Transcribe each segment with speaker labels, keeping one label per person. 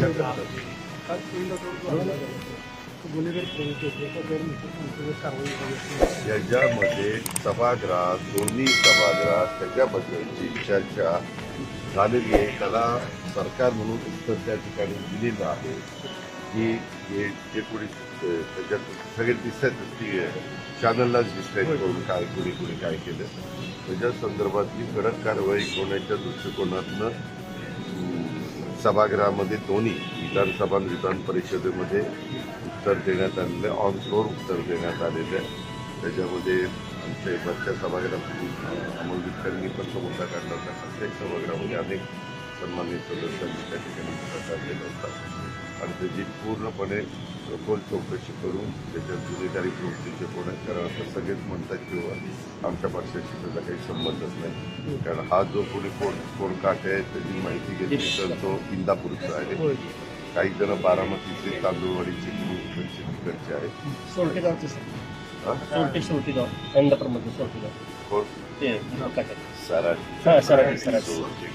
Speaker 1: चर्चा करतात. याच्यामध्ये सभागृहात दोन्ही सभागृहात त्याच्याबद्दलची चर्चा झालेली आहे. त्याला सरकार म्हणून उत्तर त्या ठिकाणी दिलेलं आहे की हे जे कोणी त्याच्यात सगळे दिसतात ती चॅनललाच डिस्क्राईब करून काय कोणी काय केलं त्याच्या संदर्भातली कडक कारवाई होण्याच्या दृष्टिकोनातनं सभागृहामध्ये दोन्ही विधानसभा आणि विधान परिषदेमध्ये उत्तर देण्यात आलेलं आहे. ऑन फ्लोर उत्तर देण्यात आलेलं आहे. त्याच्यामध्ये आमच्या वरच्या सभागृहात अमोल विटकरांनी पण तो मुद्दा काढला होता. प्रत्येक सभागृहामध्ये अनेक सन्मानित सदस्यांनी त्या ठिकाणी मुद्दा काढलेला होता आणि त्याची पूर्णपणे खोल चौकशी करून त्याच्यात गुन्हेगारी प्रवृत्तीचे कोण आहे. कारण आता सगळेच म्हणतात किंवा आमच्या पक्षाशी त्याचा काही संबंधच नाही. कारण हा जो कोण काटे आहे त्याची माहिती घेतली तर तो इंदापूरचा आहे. काही जण बारामतीचे तांदूळवाडीचे तिकडचे आहेत.
Speaker 2: सोरटेगावचे सोरटेगाव इंदापूरमध्ये सोरटेगाव
Speaker 1: कोण
Speaker 2: ते
Speaker 1: सराटी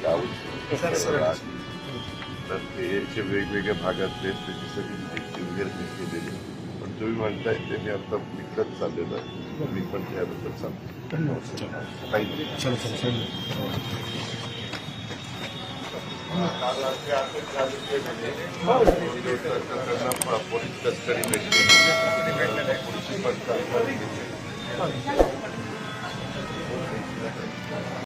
Speaker 1: गाव तर ते वेगवेगळ्या भागातले त्याची सगळी माहिती वगैरे केलेली. पण तुम्ही म्हणताय ते मी आता विकत चाललेलं आहे. मी पण त्याबद्दल सांगतो. पोलीस कस्टडी भेटली.